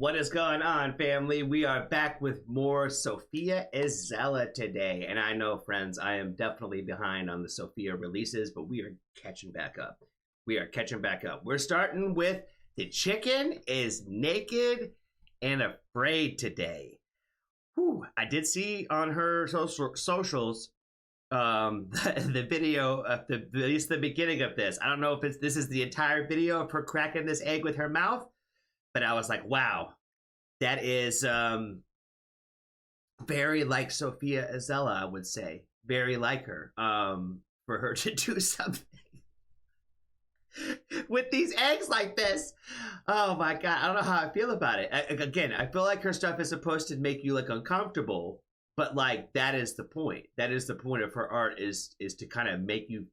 What is going on, family? We are back with more Sofia ISELLA today. And I know, friends, I am definitely behind on the Sofia releases, but we are catching back up. We're starting with The Chicken is Naked and Afraid today. Whew. I did see on her socials the video of at least the beginning of this. I don't know if this is the entire video of her cracking this egg with her mouth, but I was like, wow, that is very like Sofia ISELLA, I would say. Very like her. For her to do something with these eggs like this. Oh my God, I don't know how I feel about it. Again, I feel like her stuff is supposed to make you like uncomfortable, but like that is the point. That is the point of her art, is to kind of make you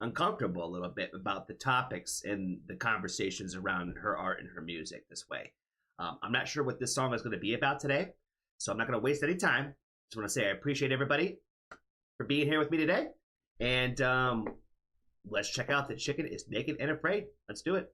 uncomfortable a little bit about the topics and the conversations around her art and her music this way. I'm not sure what this song is going to be about today, so I'm not going to waste any time. Just want to say I appreciate everybody for being here with me today, and let's check out The Chicken is Naked and Afraid. Let's do it.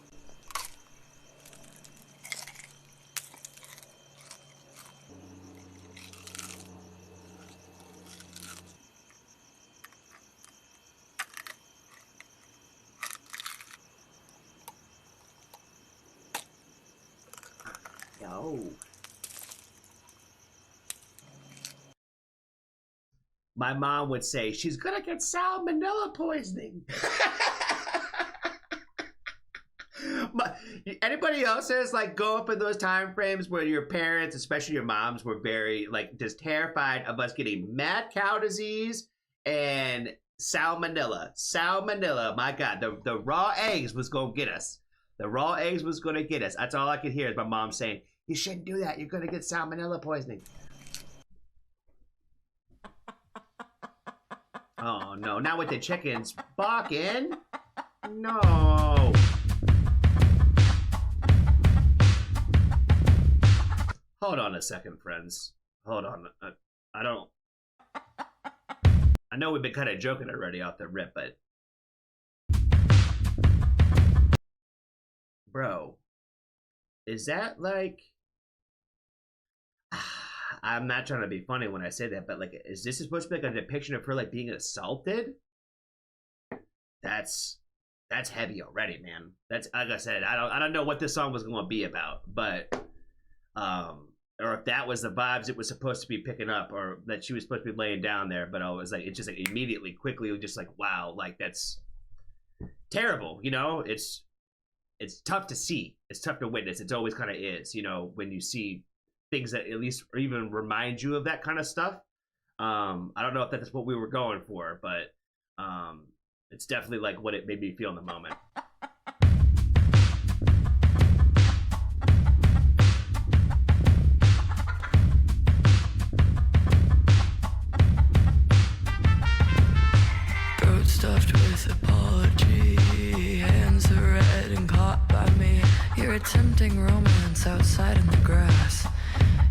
Yo. My mom would say, she's gonna get salmonella poisoning. Anybody else's like go up in those time frames where your parents, especially your moms, were very like just terrified of us getting mad cow disease and salmonella? Salmonella, my God, the raw eggs was gonna get us. The raw eggs was gonna get us. That's all I could hear is my mom saying, you shouldn't do that, you're gonna get salmonella poisoning. Oh no, not with the chickens barking. No. Hold on a second, friends. Hold on. I know we've been kind of joking already off the rip, but bro, is that like, I'm not trying to be funny when I say that, but like, is this supposed to be like a depiction of her like being assaulted? That's heavy already, man. That's, like I said, I don't know what this song was going to be about, but or if that was the vibes it was supposed to be picking up, or that she was supposed to be laying down there, but I was like, it just like immediately, quickly, just like, wow, like that's terrible, you know? It's tough to see. It's tough to witness. It's always kind of is, you know, when you see things that at least or even remind you of that kind of stuff. I don't know if that's what we were going for, but it's definitely like what it made me feel in the moment. Throat stuffed with apology, hands are red and caught by me. You're attempting romance outside in the grass.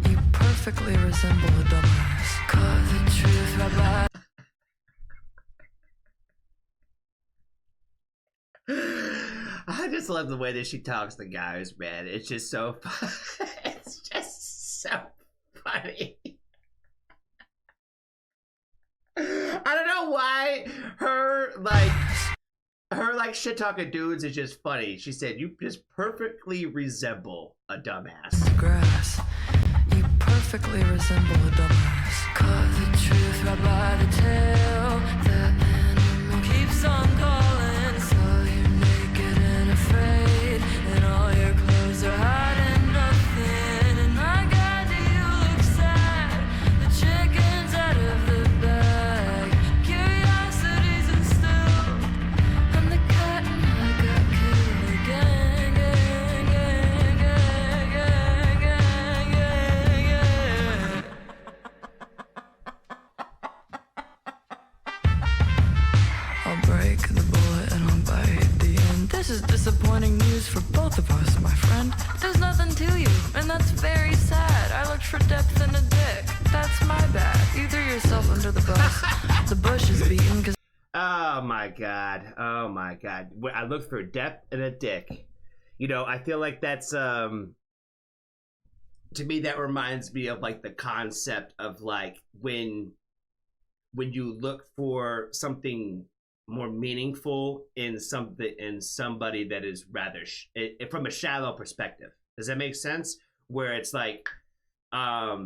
You perfectly resemble a dumbass. Caught the truth right by. I just love the way that she talks to guys, man. It's just so fun. It's just so funny. I don't know why her like shit talking dudes is just funny. She said, you just perfectly resemble a dumbass. Grass. You perfectly resemble a dumbass. Caught the truth right by the tail. The animal keeps on calling. So you're naked and afraid, and all your clothes are hiding nothing. And my God, do you look sad? The chicken's out of the bag. Curiosity's instilled. I'm the cat and I got killed again. Gang, gang, gang, gang, gang, gang, gang. I'll break the bullet and I'll bite the end. This is disappointing news for both of us, my friend. There's nothing to you, and that's very sad. I looked for depth in a dick. That's my bad. You threw yourself under the bus. The bush is beaten because... Oh my God. Oh my God. I looked for depth in a dick. You know, I feel like that's to me that reminds me of like the concept of like when you look for something more meaningful in somebody that is rather from a shallow perspective. Does that make sense? Where it's like, I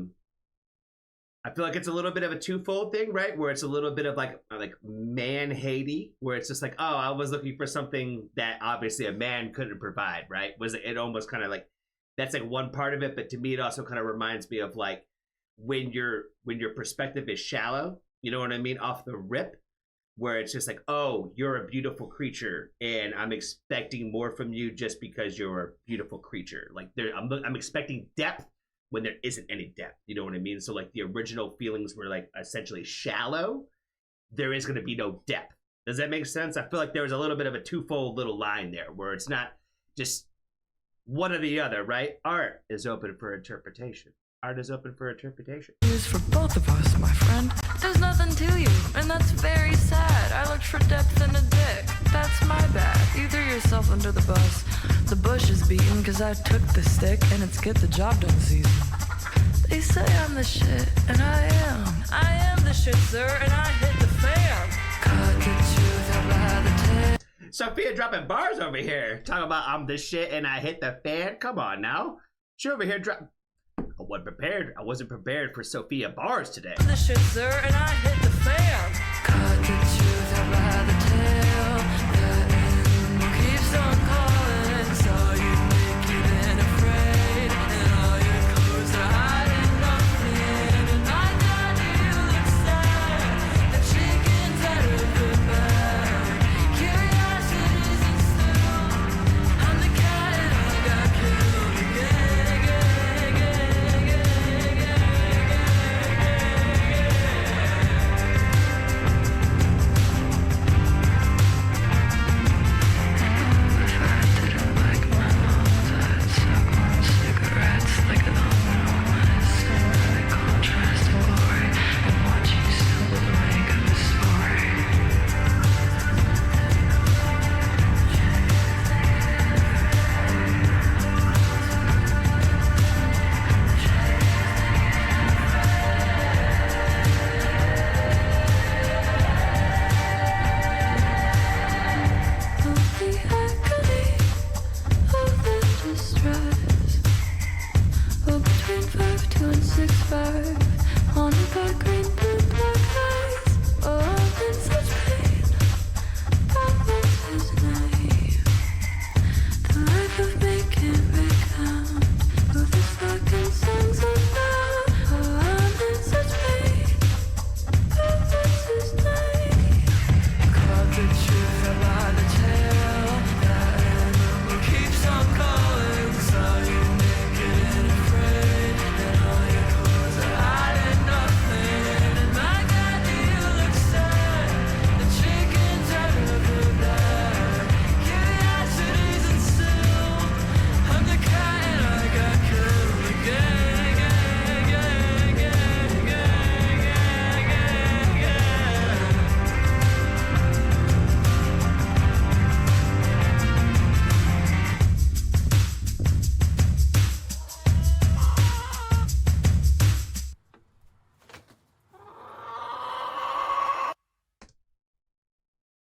feel like it's a little bit of a twofold thing, right? Where it's a little bit of like man-hatey, where it's just like, oh, I was looking for something that obviously a man couldn't provide, right? Was it almost kind of like, that's like one part of it, but to me it also kind of reminds me of like when your perspective is shallow, you know what I mean, off the rip, where it's just like, oh, you're a beautiful creature and I'm expecting more from you just because you're a beautiful creature. Like I'm expecting depth when there isn't any depth, you know what I mean? So like the original feelings were like essentially shallow, there is going to be no depth. Does that make sense? I feel like there was a little bit of a twofold little line there where it's not just one or the other, right? Art is open for interpretation. Art is open for interpretation. Is for both of us, my friend. There's nothing to you, and that's very sad. I looked for depth in a dick. That's my bad. You threw yourself under the bus. The bush is beaten because I took the stick, and it's get the job done season. They say I'm the shit, and I am. I am the shit, sir, and I hit the fan. Cut the truth out by the tail. Sophia dropping bars over here. Talking about I'm the shit and I hit the fan. Come on now. She over here I wasn't prepared for Sophia bars today. The shit, sir, and I hit the fan. Cut the truth out by the tail. The animal keeps on calling. Saw you naked and afraid, and all your clothes are hiding nothing. And my God, you look sad. The chicken's out of the bag. Curiosity's in stew. I'm the cat and I got killed again.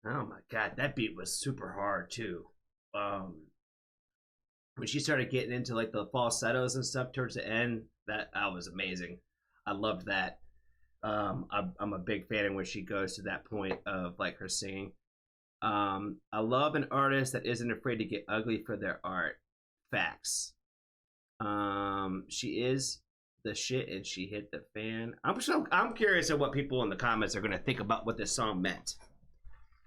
Oh my god, that beat was super hard too. When she started getting into like the falsettos and stuff towards the end, that was amazing. I loved that. I'm a big fan of when she goes to that point of like her singing. I love an artist that isn't afraid to get ugly for their art. Facts. She is the shit and she hit the fan. I'm curious of what people in the comments are going to think about what this song meant.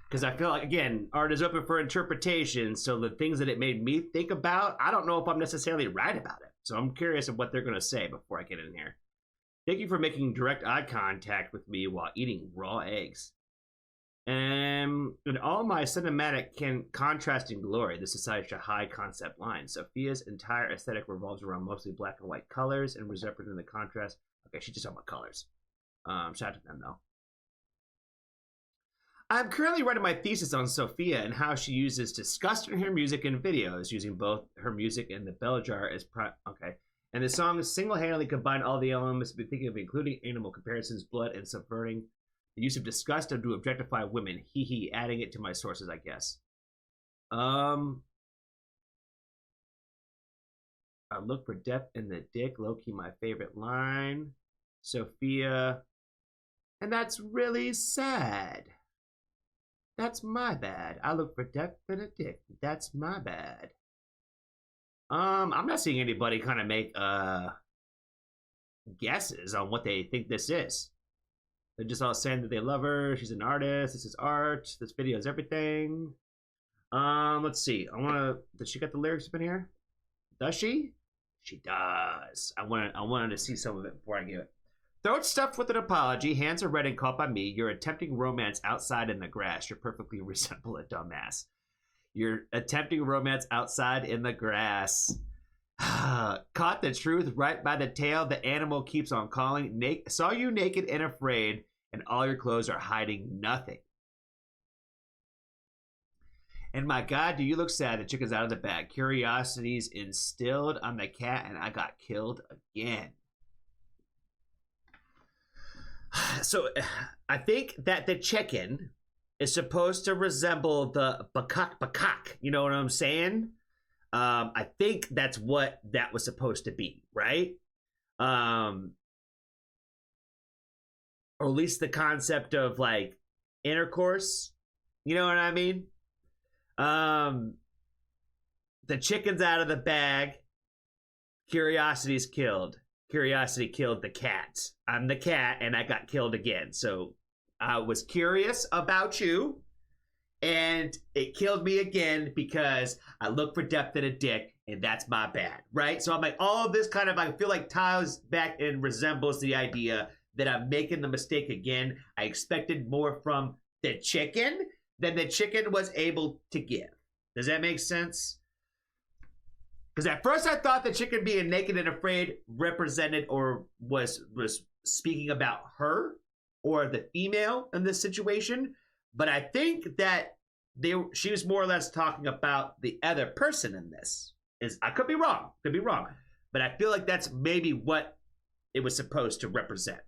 Because I feel like, again, art is open for interpretation, so the things that it made me think about, I don't know if I'm necessarily right about it. So I'm curious of what they're going to say before I get in here. Thank you for making direct eye contact with me while eating raw eggs. In all my cinematic contrasting glory, this is such a high concept line. Sophia's entire aesthetic revolves around mostly black and white colors and was representing the contrast. Okay, she's just talking about colors. Shout out to them, though. I'm currently writing my thesis on Sofia and how she uses disgust in her music and videos, using both her music and the bell jar as okay. And the song single-handedly combined all the elements we've been thinking of, including animal comparisons, blood, and subverting the use of disgust to objectify women. Hee hee, adding it to my sources, I guess. I look for depth in the dick. Low-key, my favorite line. Sofia. And that's really sad. That's my bad. I look for depth in a dick. That's my bad. I'm not seeing anybody kind of make guesses on what they think this is. They're just all saying that they love her. She's an artist. This is art. This video is everything. Let's see. Does she got the lyrics up in here? Does she? She does. I wanted to see some of it before I give it. Throat stuffed with an apology. Hands are red and caught by me. You're attempting romance outside in the grass. You perfectly resemble a dumbass. You're attempting romance outside in the grass. Caught the truth right by the tail. The animal keeps on calling. Saw you naked and afraid, and all your clothes are hiding nothing. And my God, do you look sad? The chicken's out of the bag. Curiosities instilled on the cat, and I got killed again. So I think that the chicken is supposed to resemble the bakak. You know what I'm saying? I think that's what that was supposed to be, right? Or at least the concept of like intercourse. You know what I mean? The chicken's out of the bag. Curiosity's killed. Curiosity killed the cat. I'm the cat, and I got killed again. So I was curious about you, and it killed me again because I look for depth in a dick, and that's my bad, right? So I'm like, all of this kind of, I feel like ties back and resembles the idea that I'm making the mistake again. I expected more from the chicken than the chicken was able to give. Does that make sense? Because at first I thought the chicken being naked and afraid represented or was speaking about her or the female in this situation. But I think that she was more or less talking about the other person in this. I could be wrong. But I feel like that's maybe what it was supposed to represent.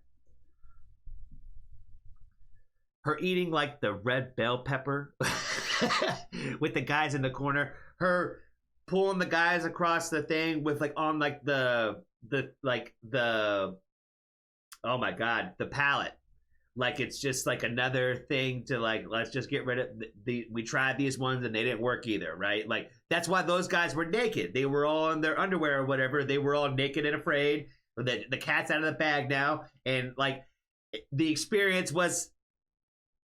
Her eating like the red bell pepper with the guys in the corner. Her pulling the guys across the thing with like on like the oh my God, the pallet. Like it's just like another thing to like, let's just get rid of we tried these ones and they didn't work either, right? Like that's why those guys were naked. They were all in their underwear or whatever. They were all naked and afraid. The cat's out of the bag now. And like the experience was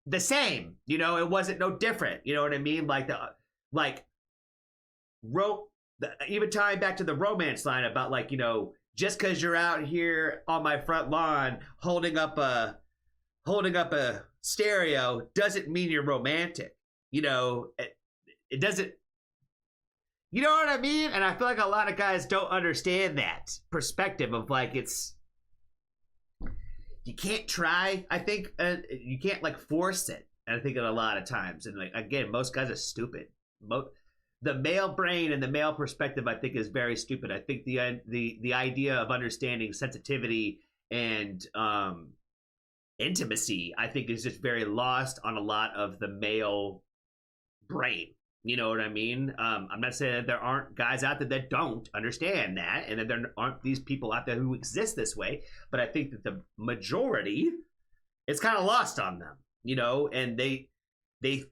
the same, you know, it wasn't no different. You know what I mean? Even tying back to the romance line about like, you know, just because you're out here on my front lawn holding up a stereo doesn't mean you're romantic. You know, it doesn't. You know what I mean? And I feel like a lot of guys don't understand that perspective of like you can't try. I think you can't like force it. And I think a lot of times, and like again, most guys are stupid. The male brain and the male perspective, I think, is very stupid. I think the idea of understanding sensitivity and intimacy, I think, is just very lost on a lot of the male brain. You know what I mean? I'm not saying that there aren't guys out there that don't understand that, and that there aren't these people out there who exist this way. But I think that the majority, it's kind of lost on them, you know, and they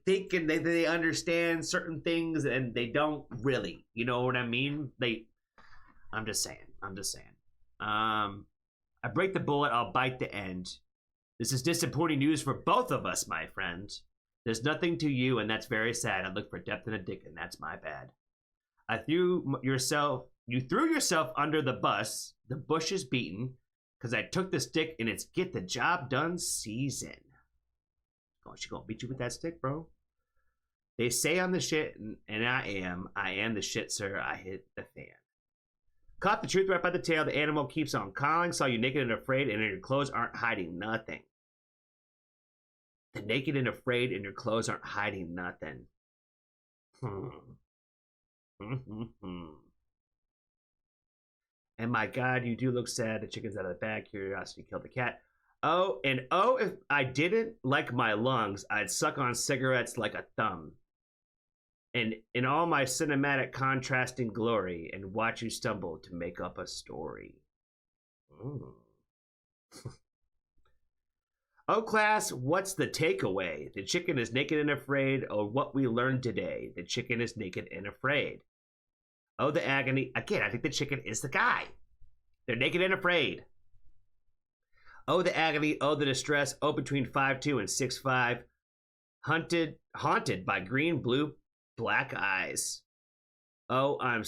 think and they understand certain things and they don't really, you know what I mean? I'm just saying. I break the bullet, I'll bite the end. This is disappointing news for both of us, my friend. There's nothing to you, and that's very sad. I look for depth in a dick, and that's my bad. You threw yourself under the bus. The bush is beaten, because I took the stick, and it's get the job done season. Oh, she gonna beat you with that stick, bro? They say I'm the shit, and I am the shit, sir. I hit the fan. Caught the truth right by the tail. The animal keeps on calling. Saw you naked and afraid, and your clothes aren't hiding nothing. The naked and afraid, and your clothes aren't hiding nothing. And my God, you do look sad. The chicken's out of the bag. Curiosity killed the cat. Oh, and oh, if I didn't like my lungs, I'd suck on cigarettes like a thumb. And in all my cinematic contrasting glory, and watch you stumble to make up a story. Oh, class, what's the takeaway? The chicken is naked and afraid. Oh, what we learned today. The chicken is naked and afraid. Oh, the agony. Again, I think the chicken is the guy. They're naked and afraid. Oh, the agony. Oh, the distress. Oh, between 5'2" and 6'5". Haunted by green, blue, black eyes. Oh, I'm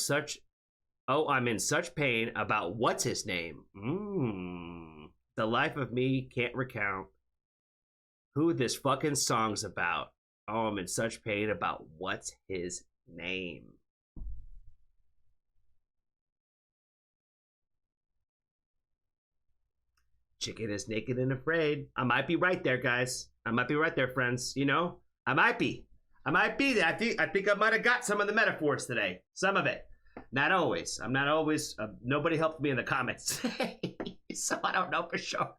in such pain about what's his name. The life of me can't recount who this fucking song's about. Oh, I'm in such pain about what's his name. Chicken is naked and afraid. I might be right there, guys. I might be right there, friends. You know, I might be there. I think I might have got some of the metaphors today. Some of it. Not always. I'm not always. Nobody helped me in the comments today, so I don't know for sure.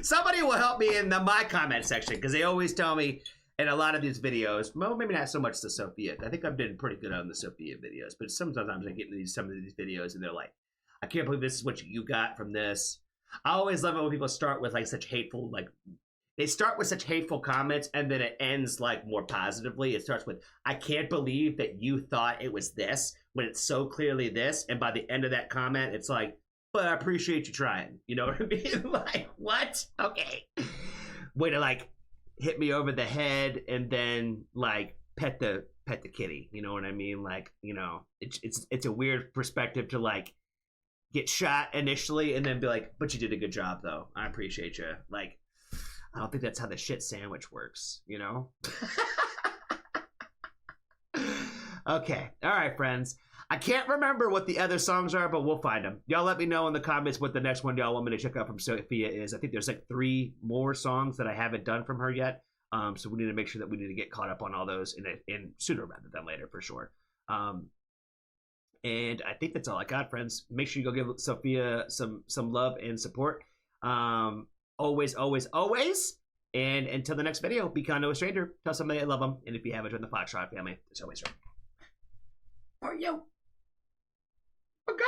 Somebody will help me in my comment section, because they always tell me in a lot of these videos. Well, maybe not so much the Sofia. I think I've been pretty good on the Sofia videos, but sometimes I get into some of these videos and they're like, "I can't believe this is what you got from this." I always love it when people start with like such hateful, like they start with such hateful comments and then it ends like more positively. It starts with, "I can't believe that you thought it was this when it's so clearly this." And by the end of that comment, it's like, "But I appreciate you trying." You know what I mean? Like, what? Okay. Way to like hit me over the head and then like pet the kitty. You know what I mean? Like, you know, it's a weird perspective to like get shot initially and then be like, "But you did a good job though. I appreciate you." Like, I don't think that's how the shit sandwich works, you know? Okay. All right, friends. I can't remember what the other songs are, but we'll find them. Y'all let me know in the comments what the next one y'all want me to check out from Sofia is. I think there's like 3 more songs that I haven't done from her yet. So we need to make sure that we need to get caught up on all those in sooner rather than later for sure. And I think that's all I got, friends. Make sure you go give Sofia some love and support. Always, always, always. And until the next video, be kind to a stranger. Tell somebody I love them. And if you haven't joined the Foxtrot family, there's always room for you. Okay?